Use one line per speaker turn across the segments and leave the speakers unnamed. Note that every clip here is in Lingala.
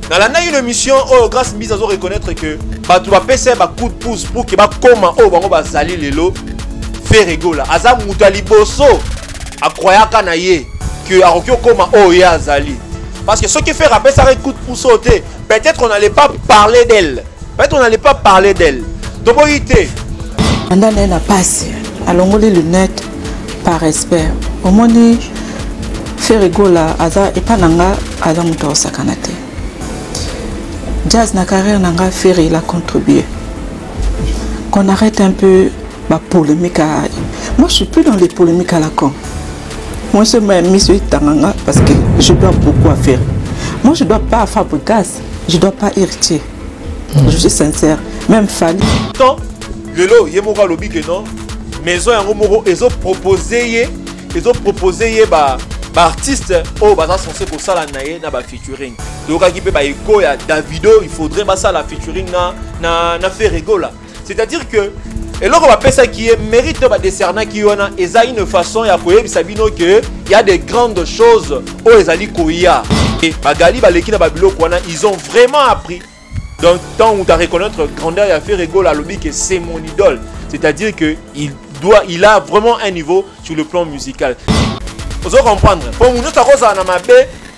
dans la une émission, oh, grâce mise à reconnaître que tu vas passer un coup de pouce pour que comment oh bango bazali lelo Ferrego là. Aza mutali bosso a croyaka na ye que arokyo comment oh ya azali. Parce que ce qui fait rappeler ça un coup de pouce sauté. Peut-être on n'allait pas parler d'elle. Peut-être on n'allait pas parler d'elle. Donc
pendant elle a passé. Alors on les lunettes par respect. Au moins Ferrego là aza et pas nanga aza muto sakanate. Jazz na carrière nanga Ferré il a contribué. Qu'on arrête un peu la polémique à... Moi je suis plus dans les polémiques à la con. Moi je me suis tanganga parce que je dois beaucoup à faire. Moi je dois pas faire gaz, je dois pas hériter. Je suis sincère, même Fali.
Tant lelo yemoka lobi que non, maison yango moko ezo proposer ba artiste oh baza censé ko sala naye na ba featuring. Donc qui peut ba eko ya Davido, il faudrait ba ça la featuring na Ferrego là. C'est-à-dire que et là on va penser qui est mérite ba décerner qui wana eza une façon ya koyeba sabino que il y a des grandes choses au ezali koya. Et bagali baleki na babilo kwana ils ont vraiment appris. Donc tant où tu as reconnaître grandeur ya Ferrego la lobby que c'est mon idole. C'est-à-dire que il a vraiment un niveau sur le plan musical. Vous allez comprendre. Pour nous ta cosa na mabe,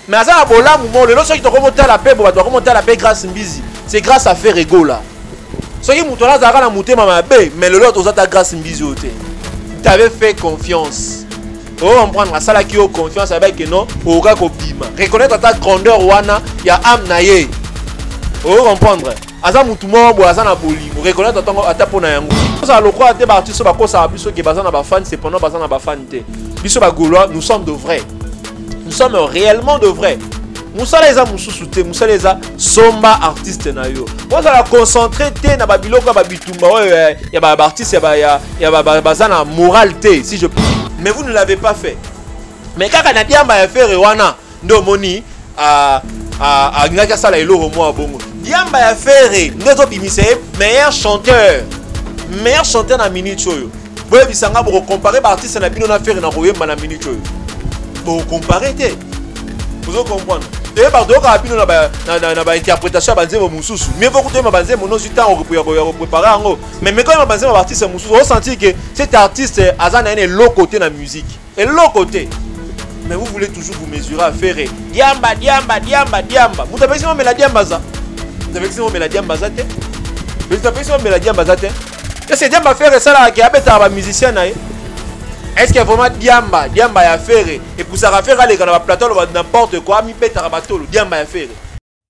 mais ça bola moment le lorsque tu remonter à la paix, tu vas remonter à la paix grâce Mbizi. C'est grâce à Ferrego là. Ce qui moutola za na monter ma mabe, mais le l'autre ta grâce Mbizi oté. Tu avais fait confiance. Vous allez comprendre ça là qui a confiance avec que non, oka ko bima. Reconnaître ta grandeur wana ya am naye. Vous comprendre. Aza mutumo bo aza na boli. Vous reconnaître tongo atapona yango. Ça le croit te ba artiste ba ko sa biso ke baza na ba fan, c'est pendant baza na ba fan te. Biso ba Gaulois, nous sommes de vrais. Nous sommes réellement de vrais. Musala eza mususu te, musala eza somba artiste na yo. Vous allez concentrer te na ba biloko ba bitumba ya ba artiste ya ba baza na moral te si je. Mais vous ne l'avez pas fait. Mais kaka na diamba ya faire wana ndo moni a ngaka sala eloro mo abongo. Diamba ya Ferré ndezo bimise meilleur chanteur na minute oyo. Boye bisanga bo comparer ba artiste na bino na Ferré na royemba na minute oyo. Bo comparer te. Vous allez comprendre. Et par donc à bino na ba interprétation ba nzembo mususu. Mais vous écoutez ma banzembo no temps on préparer ango. Mais quand ma banzembo artiste mususu, on sentit que cet artiste azana ene l'autre côté na musique. Et l'autre côté. Mais vous voulez toujours vous mesurer à Ferré. Diamba. Vous avez dit mais la diamba ça. Vous avez dit mais la diamba ça te. Vous avez dit mais la diamba ça te. Et c'est diamba Ferré ça là qui a bête à musicien là. Est-ce qu'il y a vraiment diamba ya Ferré et pour ça faire aller dans la plateau n'importe quoi mi bête à batolo diamba ya Ferré.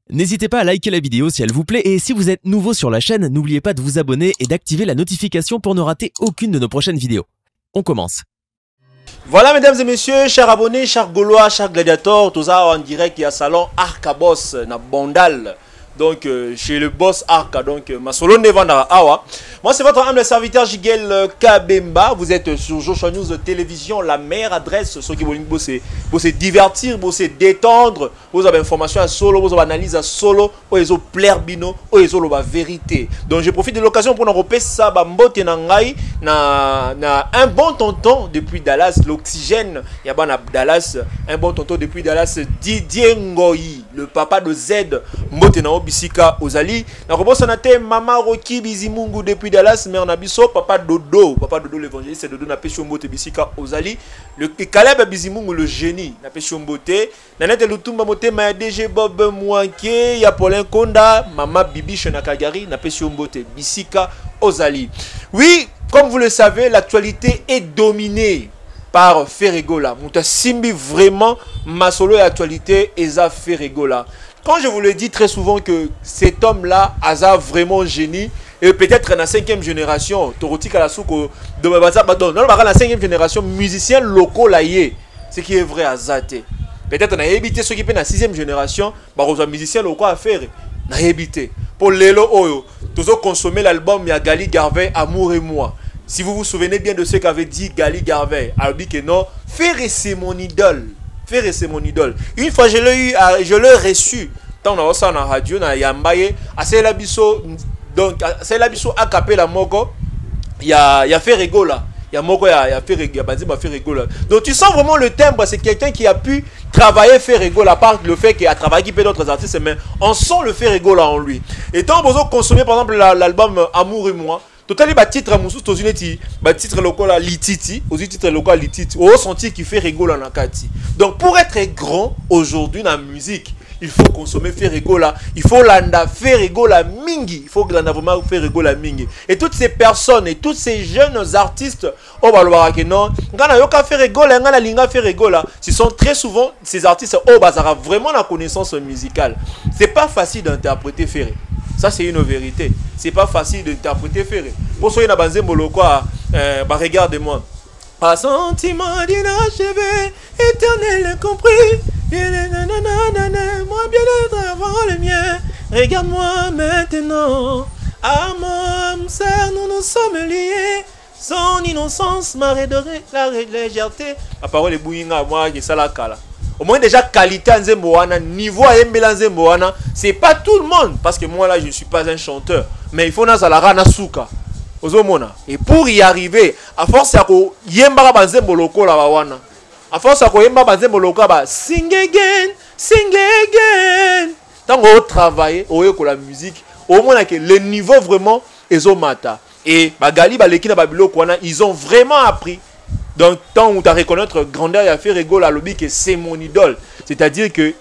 N'hésitez pas à liker la vidéo si elle vous plaît et si vous êtes nouveau sur la chaîne, n'oubliez pas de vous abonner et d'activer la notification pour ne rater aucune de nos prochaines vidéos. On commence.
Voilà mesdames et messieurs, chers abonnés, chers Gaulois, chers gladiateurs, tout ça en direct, il y a salon Arcabos na Bondal. Donc chez le boss Arca, donc ma solo Nevanda Awa. Moi c'est votre humble serviteur Jigel Kabemba. Vous êtes sur Joshua News Télévision, la meilleure adresse. Ceux qui veulent se divertir, se détendre, vous avez information à solo, vous avez analyse à solo, vous avez plaire bino, vous avez la vérité. Donc je profite de l'occasion pour nous repérer ça, bambote nangai na un bon tonton depuis Dallas, l'oxygène. Il y a na Dallas, un bon tonton depuis Dallas, Didier Ngoyi, le papa de Z, mbote na Bisika Ozali. Na robosonate Mama Roki Bizimungu depuis Dallas, mais on a biso papa Dodo l'évangéliste, c'est Dodo na Peshombote Bisika Ozali. Le Caleb Bizimungu le génie na Peshombote. Nanete Lutumba Mote ma DG Bob Mouanke, ya Paulin Konda, Mama Bibi Nakagari na Peshombote Bisika Ozali. Oui, comme vous le savez, l'actualité est dominée par Ferrego là. Mouta Simbi vraiment ma solo et actualité eza Ferrego là. Quand je vous le dis très souvent que cet homme-là a vraiment génie, et peut-être dans la 5e génération, Toroti Kalasouko, dans la 5e génération, musiciens locaux là, ce qui est vrai à Zate. Peut-être on a évité ceux qui sont dans la 6e génération, les musiciens locaux à faire, on a évité. Pour Lelo Oyo, tous ont consommé l'album Y'a Gali Garvey, Amour et moi. Si vous vous souvenez bien de ce qu'avait dit Gali Garvey, alors dit que non, Ferré c'est mon idole. Ferré c'est mon idole. Une fois je l'ai reçu. Tant on a ça na radio na Yambaye, assez la biso donc c'est la biso a capé la moko. Il y a Ferrego là. il y a moko ya fait rigolo. Donc tu sens vraiment le timbre, c'est quelqu'un qui a pu travailler fait rigolo, à part le fait qu'il a travaillé qui peut d'autres artistes, mais on sent le fait rigolo en lui. Et tant besoin consommer par exemple l'album Amour et moi, total les titres moussous aux unité titre local lititi aux titres local lititi au senti qui fait rigolo en akati. Donc pour être grand aujourd'hui dans la musique, il faut consommer fait rigolo, il faut landa fait rigolo mingi, il faut landa vraiment fait rigolo mingi. Et toutes ces personnes et tous ces jeunes artistes au balwa que non, ngana yoka fait rigolo, ngana linga fait rigolo, ce sont très souvent ces artistes au bazara vraiment la connaissance musicale. C'est pas facile d'interpréter Ferré. Ça c'est une vérité. C'est pas facile d'interpréter Ferré. Pour ceux qui n'ont pas regardez-moi. Un sentiment d'inachevé, éternel incompris. Moi bien être avant le mien. Regarde-moi maintenant. À mon sœur, nous nous sommes liés. Son innocence m'a redoré la légèreté. La parole est bouillinga à moi qui est ça la kala. Au moins déjà qualité en Zemboana, niveau à Mbela Zemboana, c'est pas tout le monde. Parce que moi là je ne suis pas un chanteur. Mais il faut na zalara na souka. Et pour y arriver, à force à ko yemba banzembo loko la bawana. À force à ko yemba banzembo loko ba sing again, sing again. Tant qu'on travaille, au la musique, au moins que le niveau vraiment est au mata. Et bagali balekina babilo kwana, ils ont vraiment appris. Donc, tant où tu as reconnaître grandeur et à faire rigolo à lobby que c'est mon idole. C'est-à-dire qu'il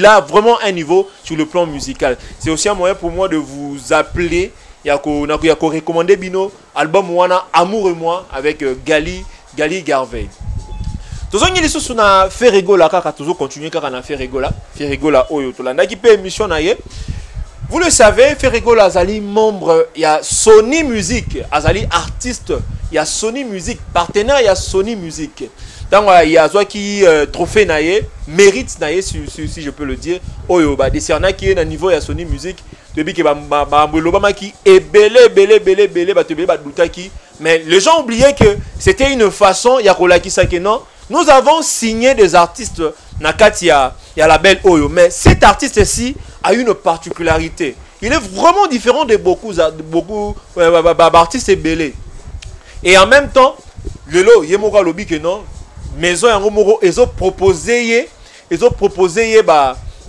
a vraiment un niveau sur le plan musical. C'est aussi un moyen pour moi de vous appeler. Il y a recommandé Bino, album Wana, Amour et moi, avec Gali Garvey. Tous les gens qui ont fait rigolo, toujours continuer car on a fait rigolo. Fait rigolo, oyo, tout le qui peut émission naïe. Vous le savez, Ferrigolo Azali, membre, il y a Sony Music, Azali artiste, il y a Sony Music, partenaire, il y a Sony Music. Donc, il y a toi qui trophée naïe, mérite naïe, si je peux le dire. Oyo, bah, des cernas qui est à niveau, il y a Sony Music. Depuis que l'Obama qui est belé, mais les gens oubliaient que c'était une façon, il y a non. Nous avons signé des artistes, il y a la belle Oyo, mais cet artiste-ci a une particularité. Il est vraiment différent de beaucoup d'artistes belés. Et en même temps, le lot, il y a lobby que non, maison ils ont proposé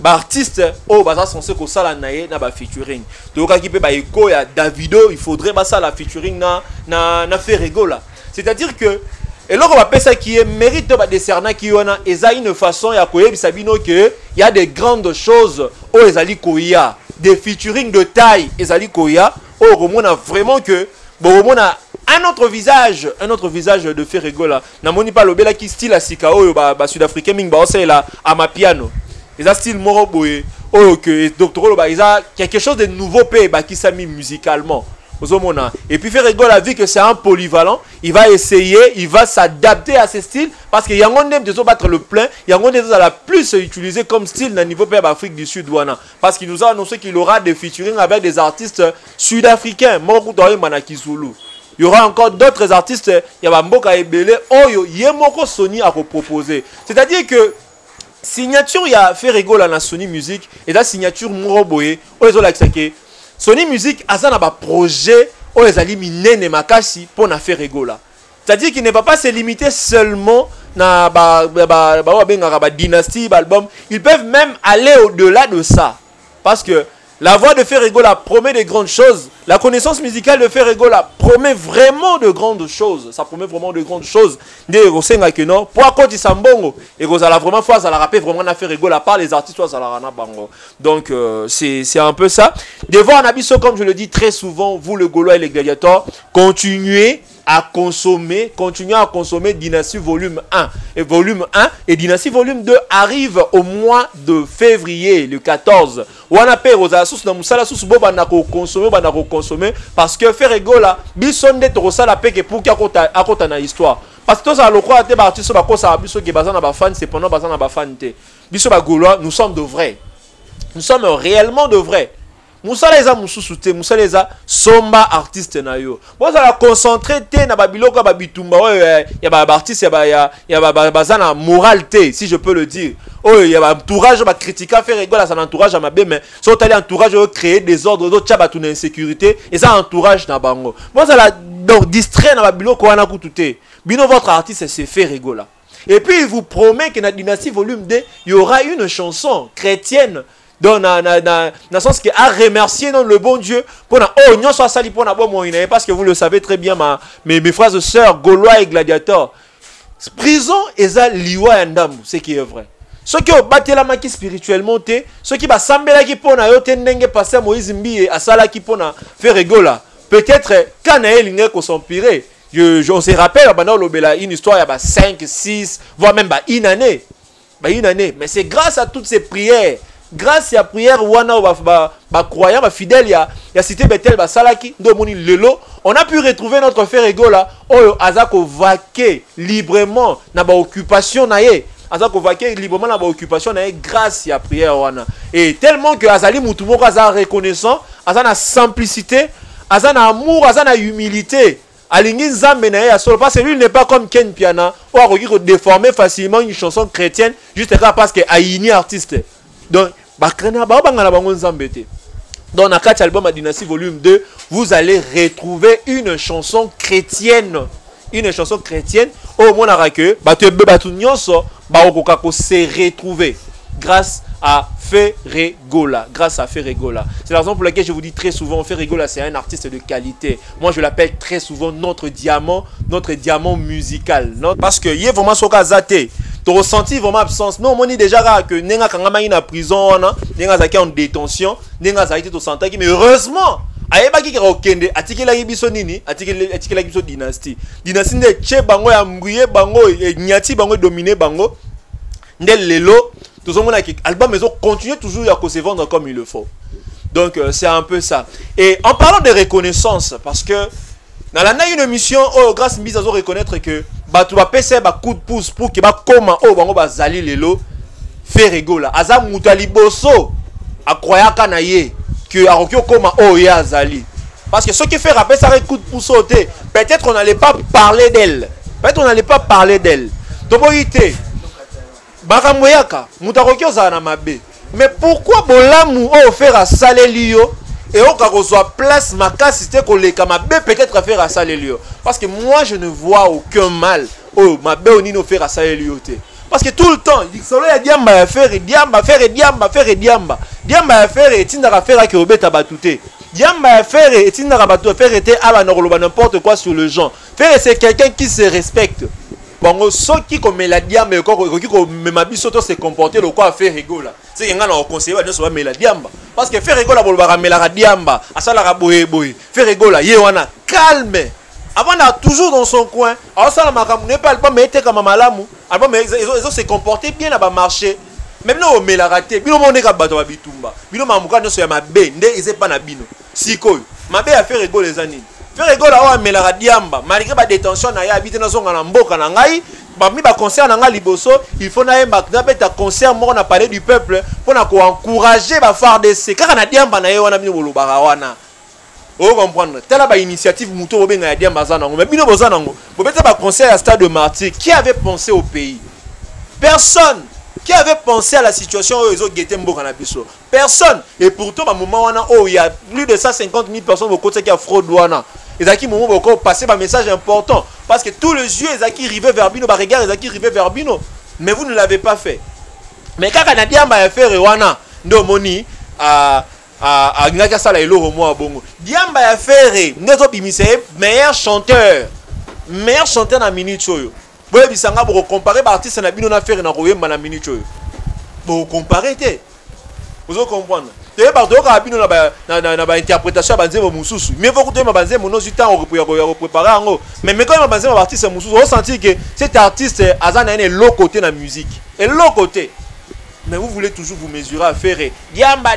artiste oh bah ça censé que ça la naie na ba featuring donc qui peut ba écho ya Davido il faudrait bah ça la featuring na fait rigolo. C'est-à-dire que et là on va appeler ça qui est mérite ba décerna qui on a eza une façon ya koyebi sabino que il y a des grandes choses oh ezali koya des featuring de taille ezali koya oh remona vraiment que bon remona un autre visage de fait rigolo. Na moni pas lobela qui style à sikao ba sud-africain ming ba osela à ma piano. Ils ont style moroboé, oh que docteur bah ils a quelque chose de nouveau pays bah qui s'est mis musicalement. Et puis faire rigoler la vie que c'est un polyvalent, il va essayer, il va s'adapter à ce style parce qu'il y a un monde de battre le plein, il y a un monde de la plus utilisé comme style dans le niveau pays d'Afrique du Sud parce qu'il nous a annoncé qu'il aura des featuring avec des artistes sud-africains, il y aura encore d'autres artistes, il y a Mboka Ebele, oh Yemoko Sony à proposer. C'est-à-dire que signature il y a fait rigolo à Sony Music et la signature Moroboye oh les autres Sony Music a ça un projet oh les ali minene makasi pour na faire rigolo. C'est-à-dire qu'il ne va pas se limiter seulement na dynastie album, ils peuvent même aller au-delà de ça parce que la voix de Ferregola promet de grandes choses. La connaissance musicale de Ferregola promet vraiment de grandes choses. Ça promet vraiment de grandes choses. Pour accorde Sambongo, et vous allez vraiment fois à la rapper vraiment à Ferregola par les artistes à la rana bango. Donc c'est un peu ça. Devant un abisso comme je le dis très souvent, vous le Gaulois et les gladiateurs, continuez à consommer Dynastie volume 1 et Dynastie volume 2 arrive au mois de février le 14. Wana pe rosa sous na musala sous bo bana ko consommer parce que Ferregola bisonde to sala pe ke pour akota na histoire parce que ça le croit te ba artiste ba ko sa biso ke bazana ba fan c'est pendant bazana ba fan te biso ba Gaulois nous sommes de vrais, nous sommes réellement de vrais. Moussa les a moussouté, Moussa les a somba artiste na yo. Moi ça la concentré té na babiloko babitumba y a artiste y a bazana moralité si je peux le dire. Oh y a entourage ba critiquer faire rigole à son entourage à ma bé mais sont allés entourage créer des ordres d'autres tcha batuna insécurité et ça entourage na bango. Moi ça la donc distrait na biloko wana kututé. Bino votre artiste c'est fait rigola. Et puis il vous promet que dans Dynastie volume 2, il y aura une chanson chrétienne dans le sens qui a remercié le bon Dieu pour oh non soit sali pour na bon moyen parce que vous le savez très bien mes frères et sœurs Gaulois et Gladiateurs. Prison eza liwa ndambu, ce qui est vrai. Ceux qui ont battu la maki spirituellement, ceux qui va sambela qui pona yo tendenge passer Moïse Mbi et asala qui pona faire rigola. Peut-être quand il n'est qu'on s'empirer. On se rappelle une histoire il y a 5, 6, voire même une année. Une année. Mais c'est grâce à toutes ces prières, grâce à la prière wana croyant, fidèle, il y a cité Bethel, Salaki, Domoni Lelo, on a pu retrouver notre frère Egola, Oyo Azako vaquer librement na ba occupation naie. Azako vaquer librement na ba occupation naie grâce à la prière wana. Et tellement que Azali Moutoumoko Azan reconnaissant, Azan a simplicité, Azan a amour, Azan a humilité. Alingi Nzambe na ye solo parce que lui n'est pas comme Ken Piana ou a déformer facilement une chanson chrétienne juste parce que aïni artiste. Donc bakrena ba bangala bango Nzambe te. Dans la 4 album à Dynastie volume 2, vous allez retrouver une chanson chrétienne. Une chanson chrétienne au monara que batu batu nyonso ba okoka ko se retrouver grâce à Ferregola. Grâce à Ferregola. C'est la raison pour laquelle je vous dis très souvent, Ferregola c'est un artiste de qualité. Moi je l'appelle très souvent notre diamant musical. Parce que il est vraiment soka zaté. Tu ressenti vraiment absence. Non, on dit déjà que Nenga Kangama est en prison, Nenga Zaki en détention, Nenga Zaki to santaki. Mais heureusement, ayeba ki okende atikela yibiso nini atikela yibiso dynastie ne che bango ya mbuye bango nyati bango dominer bango ndel lelo. Tout le monde a l'album, mais on continue toujours à se vendre comme il le faut. Donc, c'est un peu ça. Et en parlant de reconnaissance, parce que dans la une émission, grâce à mise à reconnaître que tu vas passer un coup de pouce pour que comment bango bazali lelo faire rigola. Azam mutali bosso a croyant kanaye que arokyo comment ya azali. Parce que ce qui fait rappeler ça un coup de pouce peut-être on n'allait pas parler d'elle. Peut-être on n'allait pas parler d'elle. Donc, mais pourquoi Bolamu a offert à Salelio et on a place ma casse peut-être faire à Salelio parce que moi je ne vois aucun mal au Mabé on offert à Salelio parce que tout le temps il dit solo ya diamba faire diamba faire et tinda faire que obeta batute diamba faire et tinda batute faire était à n'importe quoi sur le genre faire c'est quelqu'un qui se respecte. Bon, ceux qui comme la diamba et qui comme ma bisoto se comporter le quoi faire rigola. C'est qu'il y a un conseiller de se mettre la diamba. Parce que faire rigola pour le baramer la diamba, à ça la boye. Faire rigola, yewana calme. Avant d'être toujours dans son coin. Alors ça la makamou n'est pas album mais était comme malamu. Album ils ont se comporté bien à ba marché. Même non mais la raté. Bino monde ka bato bitumba. Bino mamuka no so ya mabe, ndé ils pas na bino. Sikoyo. Mabe a faire rigola les années. Faire rigola wa melara diamba malgré ba détention na ya habité na zonga na mboka na ngai ba mi ba concert na ngai liboso il faut na yemba na peta concert moko na parler du peuple pour na ko encourager ba FARDC kaka na diamba na ye wana bino bolobaka wana o comprendre telle ba initiative muto bobenga ya diamba za nango mais bino boza nango bobeta ba concert à Stade de Martyrs qui avait pensé au pays personne qui avait pensé à la situation où ils ont guetté mboka na biso personne et pourtant à moment wana oh il y a plus de 150 000 personnes au côté qui a fraude wana. Et Zaki moment beaucoup passer un message important parce que tous les yeux Zaki rivaient vers Bino, regard Zaki rivaient vers Bino, mais vous ne l'avez pas fait. Mais quand on a dit à ma faire Rwanda, no moni à Gnaka Sala et Loro moi bongo. Diamba a fait Neto Bimise meilleur chanteur na minute choyo. Boye bisanga pour comparer artiste na Bino na faire na Royem na minute choyo. Pour comparer te. Vous comprenez? C'est pas donc à Bino na interprétation banzemo mususu. Mais faut que tu banze mon aussi temps pour préparer en haut. Mais quand banze ma artiste mususu, on sentit que cet artiste azana est l'autre côté de la musique. Et l'autre côté. Mais vous voulez toujours vous mesurer à faire diamba.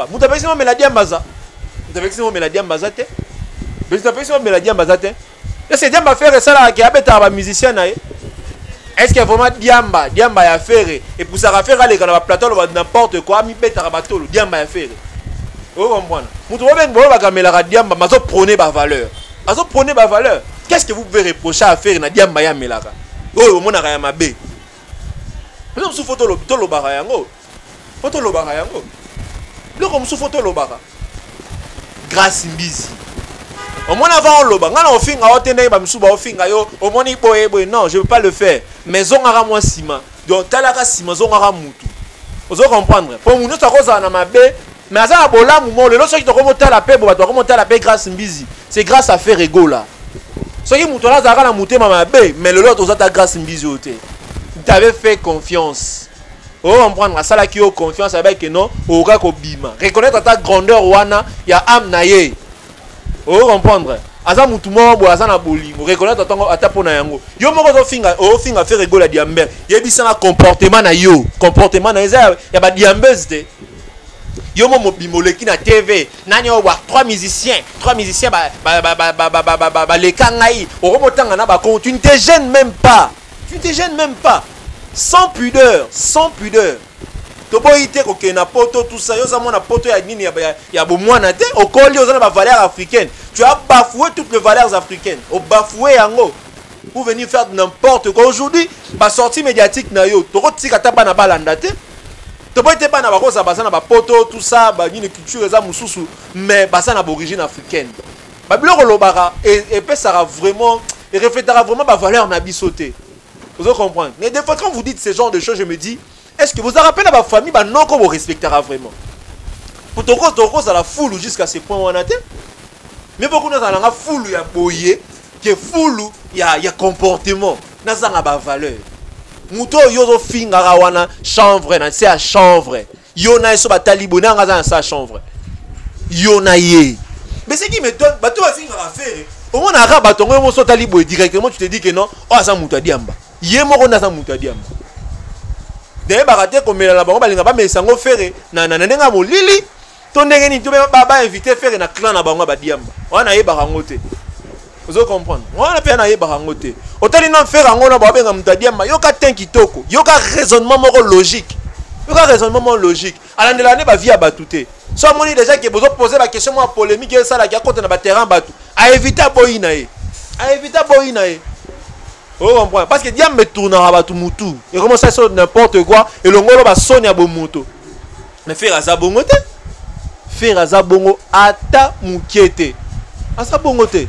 Vous avez pensé mais la diamba ça. Vous avez pensé mais la diamba ça te. Vous avez pensé mais la diamba ça te. Et c'est diamba faire ça là qui a bêta ba musicien na. Est-ce que vraiment diamba ya faire et pour ça faire aller dans plateau n'importe quoi mi bêta rabato diamba ya faire. Vous comprenez? Vous trouvez bien bon ba kamela diamba mazo prôner ba valeur. Azo prôner ba valeur. Qu'est-ce que vous pouvez reprocher à faire na diamba ya melaka? Oh mona ya mabe. Nous sommes photo lo bara yango. Photo lo bara yango. Le comme sous photo lo bara. Grâce Mbizi. Au moins avant loba, ngana ofinga otende ba msuba ofinga yo, au moins boye non, je veux pas le faire. Mais zongara moi sima. Donc talaka sima zongara mutu. Vous comprendre. Pour nous ça cause na mabe, mais ça bola mu le loso qui to remonter la paix, bo to remonter la paix grâce mbizi. C'est grâce à faire ego là. Ce qui mutu la zara na muté mabe, mais le lot ozata grâce mbizi oté. Tu avais fait confiance. Oh, on prend ça là qui a confiance avec que non, au gars ko bima. Reconnaître ta grandeur wana, ya am naye. Oh, comprendre. Aza mutu mo bo aza na bolingo. Reconnaître ta atapona yango. Yo moko zo finga, finga faire rigola diamber. Yebisa na comportement na yo. Comportement na eza ya ba diambers de. Yo mo bimoleki na TV. Nani o wa 3 musiciens ba les kangai. O remotanga na ba compte. Tu ne te gênes même pas. Tu ne te gênes même pas. Sans pudeur, sans pudeur. Toboite ko ke na poto tout ça, yo za mona poto ya nini ya bomwana te, okoli yo za na ba valeurs africaines. Tu as bafoué toutes les valeurs africaines. Au bafoué yango pour venir faire n'importe quoi aujourd'hui, ba sortie médiatique na yo, toko tika ta ba na balanda te. Toboite ba na ba kosa basa na ba poto tout ça, ba nini culture za mususu, mais basa na origine africaine. Ba biloko lobara et pe ça vraiment et reflétera vraiment ba valeur na bisoté. Vous comprenez? Mais des fois, quand vous dites ce genre de choses, je me dis, est-ce que vous vous rappelez à votre famille, bah non, qu'on vous respectera vraiment? Pour Toko, ça la foule jusqu'à ce point où on a été. Mais beaucoup de gens ont la foule, il y a boyé, qui est foule, il y a comportement, il y a valeur. Mouto, yozo finga wana chanvre, c'est à chanvre. Yona so batalibo, n'a pas ça chanvre. Yona ye. Mais ce qui m'étonne, bah tu vas finir à faire. Au moins, on a rabatonné mon sotalibo directement, tu te dis que non, oh, ça mouta diamba. Yemoko na sa mutadiam. D'ailleurs baraté comme la bango balinga ba mais sango faire na nenga molili to ndenge ni to ba inviter faire na clan na bango ba diamba. Wana ye barango te. Vous comprenez? Wana pe na ye barango te. Otali na faire ngo na ba benga mutadiamba yoka ten kitoko. Yoka raisonnement moko logique. Yoka raisonnement moko logique. Ala ndelane ba via batute. So moni déjà que besoin poser la question moi polémique ça la qui a contre na ba terrain batu. A éviter boyina ye. A éviter boyina ye. Oh, comprends? Parce que Diam me tourne à Rabatou Moutou. Et comment ça sort n'importe quoi. Et le ngolo va sonner à Bomoto. Mais faire à Zabongote. Faire à Zabongo ata moukiete. À Zabongote.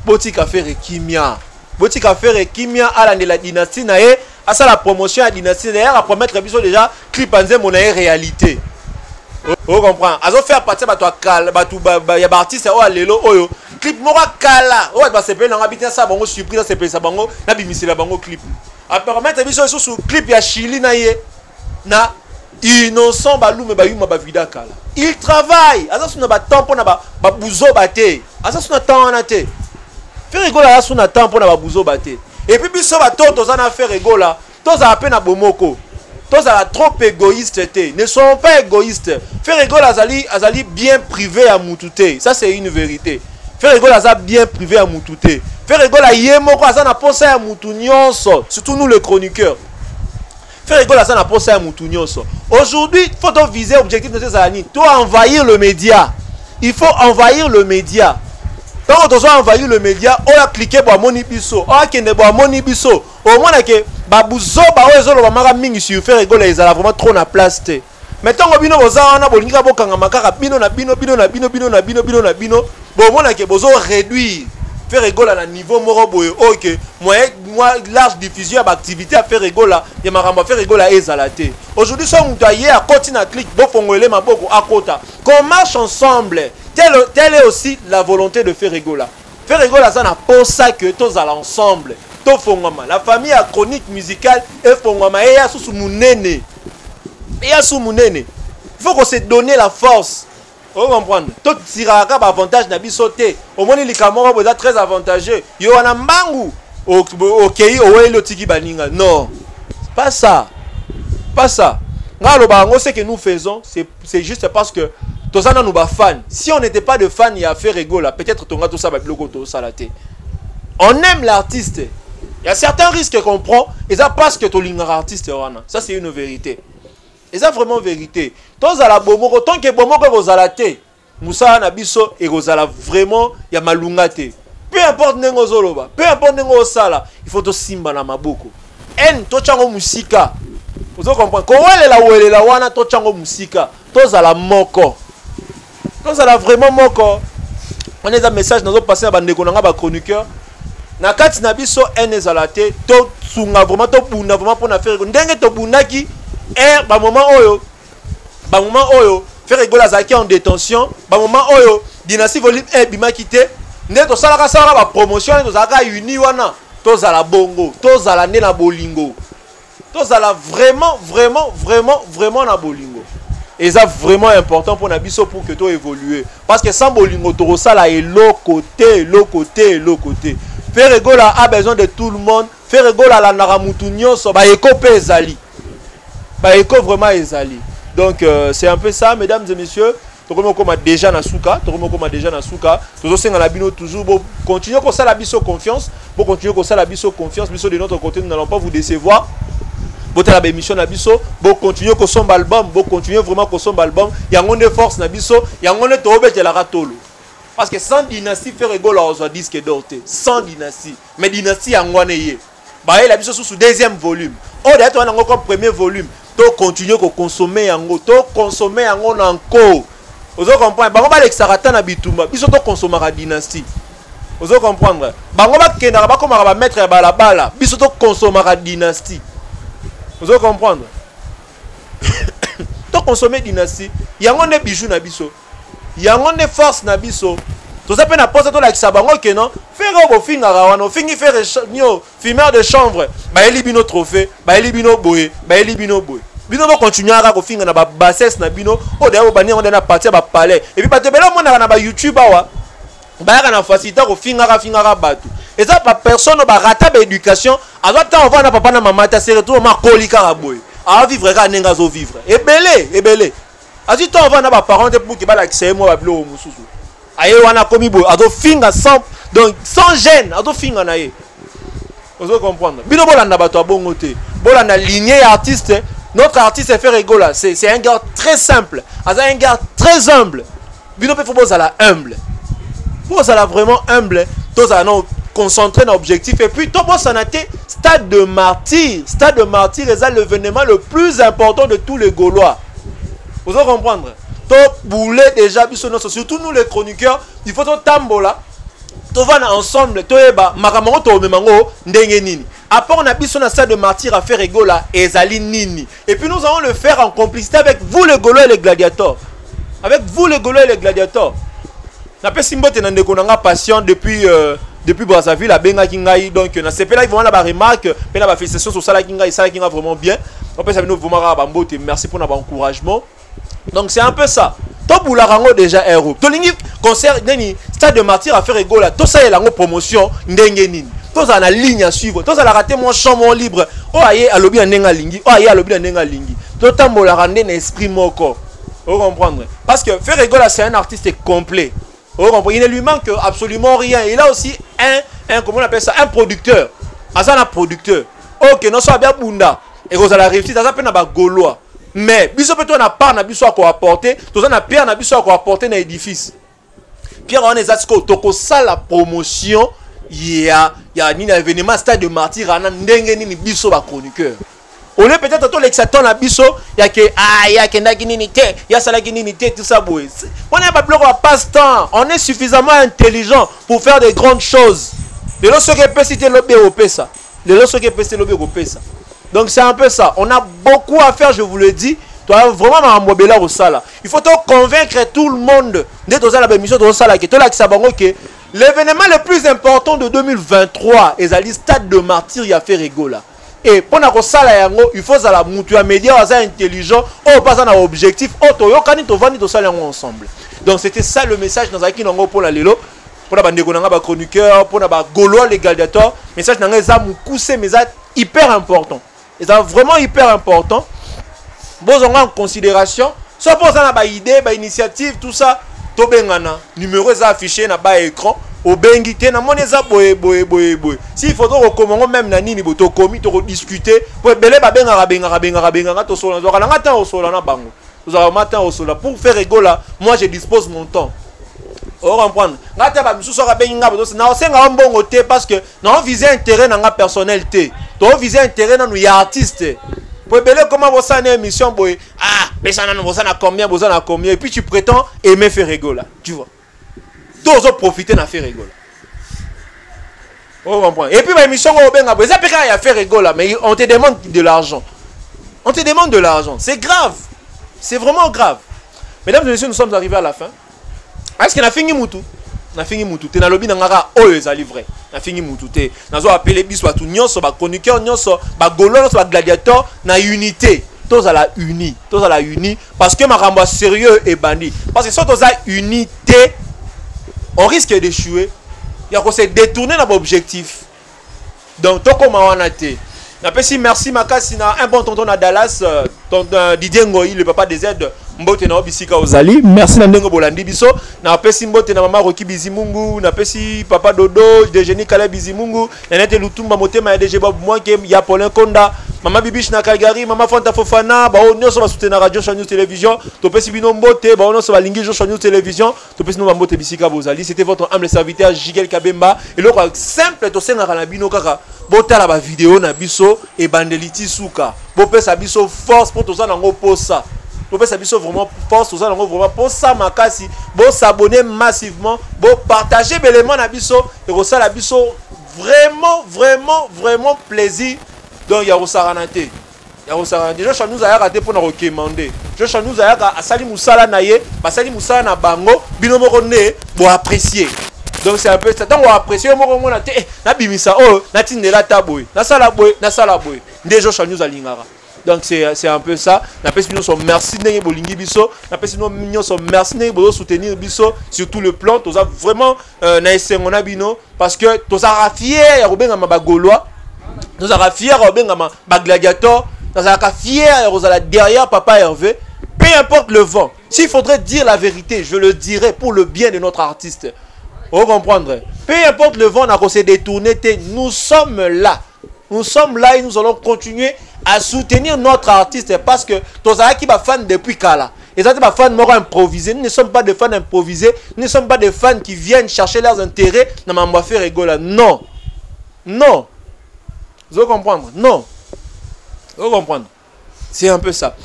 Botique à faire Kimia. Botique à faire Kimia à la dynastie nae. À ça la promotion à la dynastie d'ailleurs à promettre déjà clip en zem monaie réalité. Oh, comprends? À ça faire partir batou kal batou ya artiste oh lelo oyo. Clip mora kala o ba sepe na ngabita sa bango surprise sepe sa bango na bimisila bango clip a permettre biso sous clip ya Chili na ye na innocent balume ba yuma ba vida kala il travaille asa suna ba temps pona ba buzo baté asa suna temps na te faire rigola asa suna temps pona ba buzo baté et puis biso ba toto za na faire rigola to za peine na bomoko to za trop égoïste te ne sont pas égoïstes faire rigola azali bien privé à mutute ça c'est une vérité. Faire rigolo à ça bien privé à Moutouté. Faire rigolo à Yemoko à ça n'a pas ça à Moutounions. Surtout nous les chroniqueurs. Faire rigolo à ça n'a pas ça à Moutounions. Aujourd'hui, il faut viser l'objectif de ces années. Tu dois envahir le média. Il faut envahir le média. Quand on doit envahir le média, on a cliqué pour Moni Bisso. On a cliqué pour Moni Bisso. Au moins, que Babouzo, Baouzo, Bamara Mingi, si vous faites rigoler, ils ont vraiment trop na place. Maintenant, bino boza wana bolinga bokanga makaka bino na bino bon mona ke bozo réduire faire rigola na niveau moro boye OK moi large diffusion d'activité à faire rigola ya maramba faire rigola ezalate aujourd'hui so mutu aye à côté na clic bo fongolé maboko à côté qu'on marche ensemble telle est aussi la volonté de faire rigola ça na pour ça que tous allons ensemble to fongoma la famille a chronique musicale et fongoma et ya susu munene. Il faut qu'on se donne la force. Vous comprenez? Tout tiraka avantage na bisoté. Au moins les camarades vous êtes très avantageux. Yo ana mbangu. OK, o tiki baninga. Non. Pas ça. Pas ça. Ngalo ce que nous faisons, c'est juste parce que tous ça nous ba fans. Si on n'était pas de fans, il y a fait rigola, peut-être tonga tout ça ba bloko to salaté. On aime l'artiste. Il y a certains risques qu'on prend et ça parce que to linga artiste wana. Ça c'est une vérité. Et ça vraiment vérité. Tous à la bomoko, tant que bomoko vous allez Moussa Nabiso et vous allez vraiment ya malungate. Peu importe nengo zoloba, peu importe nengo sala, il faut to simba na maboko. En to chango musika. Vous comprenez? Ko wele la wana to chango musika. Tous à la moko. Tous à la vraiment moko. On est un message dans passer à bande konanga ba chroniqueur. Na kati na biso en ezalate to tsunga vraiment to bunda vraiment pour na faire ndenge to bundaki ba moment oyo faire rigoler zaki en détention ba moment oyo dynastie volume 1 bima quitté ndé to sala ba promotion to zaka uni wana to zala bongo to zala né na bolingo to zala vraiment na bolingo. Et ça vraiment important pour Nabiso pour que tu évolues. Parce que sans bolingo, tu ressala et l'autre côté. Faire rigola a besoin de tout le monde. Faire rigola la naramutunyo so ba eko pe ezali. Ba eko vraiment ezali. Donc c'est un peu ça, mesdames et messieurs. Tokomo koma déjà na souka, Toujours senga la bino toujours bon continuer comme ça la biso confiance, biso de notre côté nous n'allons pas vous décevoir. Bote la émission na biso, bo continuer ko somba album, bo continuer vraiment ko somba album, yango ne force na biso, yango ne to obete la ratolo. Parce que sans dynastie faire rigola on soit disque d'or sans dynastie, mais dynastie yango ne yé. Ba la biso sous deuxième volume. Oh d'ailleurs on a encore premier volume, to continuer ko consommer yango, encore. Vous comprenez? Bango ba l'exarata na bitumba, biso to consommer la dynastie. Vous comprendre? Bango ba kenda ba comme ba mettre ba bala, biso to consommer la dynastie. Vous allez comprendre. Tu consommes dynastie. Il y a un bijou na biso. Il y a une force na biso. Tout ça peut n'apporter tout la kisabango que non. Faire au fin arawano. Fingi faire fumeur de chanvre. Ba elibino trophée. Ba elibino boé. Bino va continuer à finir na ba bassesse na bino. O d'ailleurs bani on na partir ba palais. Et puis ba te bela mon na ba YouTube awa. Ba na faciliter au finir batu. Et ça, pas personne n'a raté l'éducation. À ce temps, on va papa na maman, ta série tout ma colika raboy. À vivre ka nenga zo vivre. Et belé. À ce temps, on va na ba parents pour que ba la accès moi ba blo mususu. Aye wana komi boy. Ado finga sans donc sans gêne, ado finga na ye. Vous comprendre. Bino bolanda ba to bongote. Bolanda lignée artiste. Notre artiste fait rigoler. C'est un gars très simple. Un gars très humble. Bino peut faut bozala humble. Bozala vraiment humble. Tous à non concentré dans l'objectif et puis tout ça n'a été stade de martyr est l'événement le plus important de tous les Gaulois. Vous allez comprendre. Top boulé déjà surtout nous les chroniqueurs il faut tout tambola tout va ensemble tout eba makamango to memango ndenge nini après on a biso na stade de martyr à faire rigola ezali nini et puis nous allons le faire en complicité avec vous les Gaulois et les gladiateurs na pe simbote na ndeko nanga patient depuis Brazzaville la benga kingai donc na CP là ils vont là ba remarque pe na ba félicitations sur ça là kingai ça kinga vraiment bien on peut ça nous vraiment ba mbote merci pour notre encouragement donc c'est un peu ça to bula rango déjà héros to lingi concert neni stade de martyr à faire rigola to ça la promotion ndenge nini to ça na ligne à suivre to ça la rater mon champ mon libre o aye alobi na ndenga lingi to tambola rande na esprit moko vous comprendre parce que faire rigola c'est un artiste complet. Il ne lui manque absolument rien. Il a aussi comment on appelle ça, un producteur. Un producteur. Ok, non soit bien bunda. Et vous allez réussir, ça s'appelle na Gaulois. Mais biso peut on a part na biso à quoi apporter, tout ça na pierre na biso à quoi apporter dans l'édifice. Pierre on est à ce que toko ça la promotion, il y a ni événement stade de martyr ana ndenge ni biso ba chroniqueur. On est peut-être tout l'exaton la biso, il y a que na guininité, il y a ça la guininité tout ça boy. On n'est pas plus à passe-temps, on est suffisamment intelligent pour faire des grandes choses. De l'autre qui peut citer le BOP ça. Donc c'est un peu ça. On a beaucoup à faire, je vous le dis. Tu as vraiment un mobile au sala. Il faut convaincre tout le monde d'être dans la émission de sala que l'événement le plus important de 2023 est le stade de martyr il a fait rigola. Et pour la sala yango, il faut la mutua média intelligent, on passe à objectif, ensemble. Donc c'était ça le message dans Aki Nango pour la Lelo, pour la bande de chroniqueur, pour la Gaulois les gladiateurs, message dans les âmes poussé, mais hyper important. Et c'est vraiment hyper important. Bon, on a en considération, soit pour ça na idée, initiative, tout ça, to bengana, numéro affiché na bas écran. Au bengité na moneza boy. Si il faut recommander même na nini boto komi to discuter pour belé ba benga to sola zo kana ta o sola na bango. Vous avez matin au sola pour faire rigola, moi je dispose mon temps. On comprendre. Ngata ba misuso ka benga boto na osenga mbongo te parce que na viser intérêt na nga personnalité. To viser intérêt na nous artiste. Pour belé comment vous ça une émission boy. Ah, mais ça na vous ça na combien et puis tu prétends aimer faire rigola, tu vois. tous ont profité na faire rigolo. On comprend. Et puis ma émission au benga ça peut y faire rigolo mais on te demande de l'argent. On te demande de l'argent. C'est grave. C'est vraiment grave. Mesdames et messieurs, nous sommes arrivés à la fin. Est-ce qu'on a fini Moutou? On a fini Moutou. Tu as lobby dans ngara oyo za livré. On a fini Moutou. Nazo appelé biso ba tout nyonso ba chroniqueur nyonso ba golo nyonso ba gladiateur na unité. Tous à la uni. Tous à la uni parce que ma ramba sérieux et bandit. Parce que si tous à unité, on risque d'échouer. Il y a qu'on se détourner dans l'objectif. Donc tout comme on a été. Merci Makasi na un bon tonton à Dallas, Didier Ngoyi, le papa des aides. Mbote na obisika ozali. Merci na ndengo bolandi biso. Na pesi mbote na mama Roki Bizimungu, na pesi papa Dodo, Dejeni Kala Bizimungu, na nete Lutumba Motema ya DG Bob Mwanke, ya Paulin Konda, mama Bibish na Calgary, mama Fanta Fofana, ba onyo so ba soutenir radio Show News Télévision. To pesi bino mbote, ba onyo so ba lingi Show News Télévision. To pesi no mbote bisika bozali. C'était votre humble serviteur Jigel Kabemba. Et le simple to senga na bino kaka. Botala ba vidéo na biso et bandeliti suka. Bo pesa biso force pour to za nango posa. Vous pouvez vraiment force, vous allez vraiment pour ça makasi, bon s'abonner massivement, bon partager l'élément nabiso et ça la biso vraiment plaisir. Donc il y a Rosaranate. Il y a Rosaranate. Je nous a raté pour nous recommander. Je nous a à sali musala naye, ba sali musala na bango, binomo connaît pour apprécier. Donc c'est un peu ça. Tant on apprécier mo mo na te na bimisa oh na tindela taboy. Na sala boy. Déjà je nous a lingara. Donc c'est un peu ça. Nous sommes merci de bolingi biso. Nous sommes merci de soutenir biso sur tout le plan. Nous avons vraiment na bino parce que nous avons fier Robin ma Gaulois. Nous avons fier Robin ma gladiateur. Nous avons fier derrière papa Hervé. Peu importe le vent. S'il faudrait dire la vérité, je le dirais pour le bien de notre artiste. Vous comprenez? Peu importe le vent, on a se détourner. Nous sommes là. Nous sommes là et nous allons continuer à soutenir notre artiste parce que Tozara qui va fan depuis Kala. Et ça, c'est fans moraux improvisés. Nous ne sommes pas des fans improvisés. Nous ne sommes pas des fans qui viennent chercher leurs intérêts dans ma mafia rigola. Non. Non. Vous comprenez? Non. Vous comprenez? C'est un peu ça.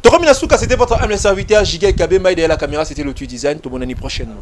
Tokomi Nasuka, c'était votre humble serviteur. Jigel Kabemba et derrière la caméra, c'était le Design. Tout bon année prochainement.